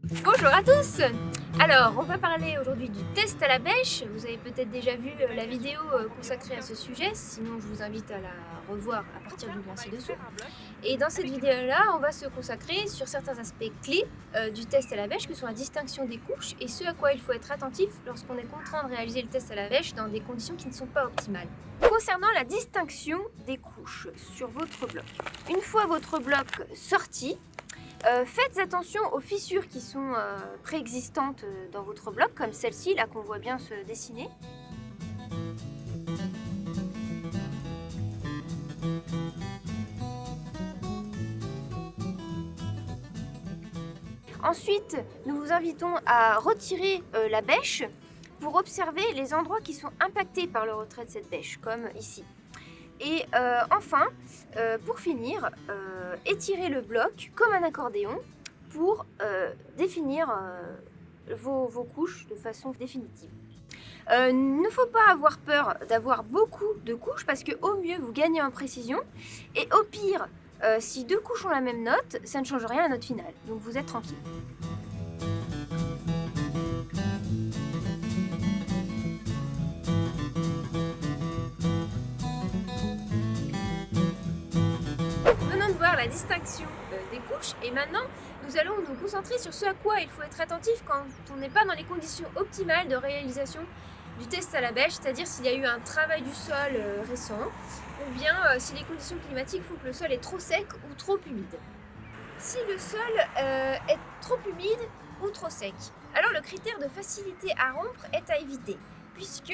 Bonjour à tous. Alors, on va parler aujourd'hui du test à la bêche. Vous avez peut-être déjà vu la vidéo consacrée à ce sujet, sinon je vous invite à la revoir à partir du lien ci-dessous. Et dans cette vidéo-là, on va se consacrer sur certains aspects clés du test à la bêche, que sont la distinction des couches et ce à quoi il faut être attentif lorsqu'on est contraint de réaliser le test à la bêche dans des conditions qui ne sont pas optimales. Concernant la distinction des couches sur votre bloc, une fois votre bloc sorti, faites attention aux fissures qui sont préexistantes dans votre bloc, comme celle-ci, là qu'on voit bien se dessiner. Ensuite, nous vous invitons à retirer la bêche pour observer les endroits qui sont impactés par le retrait de cette bêche, comme ici. Et enfin, pour finir, étirez le bloc comme un accordéon pour définir vos couches de façon définitive. Il ne faut pas avoir peur d'avoir beaucoup de couches parce qu'au mieux vous gagnez en précision et au pire, si 2 couches ont la même note, ça ne change rien à la note finale, donc vous êtes tranquille. Venons de voir la distinction des couches et maintenant nous allons nous concentrer sur ce à quoi il faut être attentif quand on n'est pas dans les conditions optimales de réalisation du test à la bêche, c'est-à-dire s'il y a eu un travail du sol récent ou bien si les conditions climatiques font que le sol est trop sec ou trop humide. Si le sol est trop humide ou trop sec, alors le critère de facilité à rompre est à éviter, puisque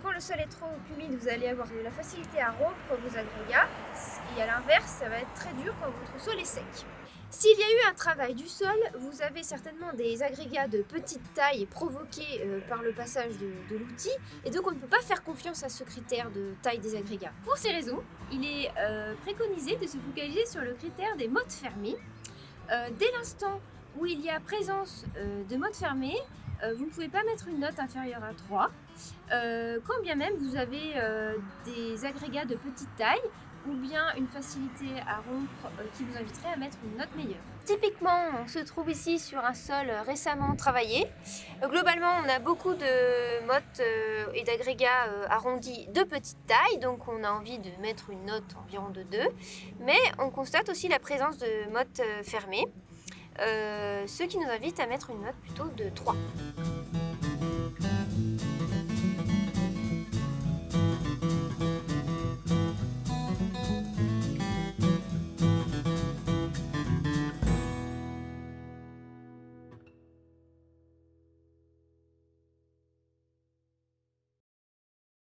quand le sol est trop humide, vous allez avoir de la facilité à rompre vos agrégats, et à l'inverse, ça va être très dur quand votre sol est sec. S'il y a eu un travail du sol, vous avez certainement des agrégats de petite taille provoqués par le passage de l'outil, et donc on ne peut pas faire confiance à ce critère de taille des agrégats. Pour ces raisons, il est préconisé de se focaliser sur le critère des mottes fermées. Dès l'instant où il y a présence de mottes fermées, vous ne pouvez pas mettre une note inférieure à 3, quand bien même vous avez des agrégats de petite taille ou bien une facilité à rompre qui vous inviterait à mettre une note meilleure. Typiquement, on se trouve ici sur un sol récemment travaillé. Globalement, on a beaucoup de mottes et d'agrégats arrondis de petite taille, donc on a envie de mettre une note environ de 2, mais on constate aussi la présence de mottes fermées, ce qui nous invite à mettre une note plutôt de 3.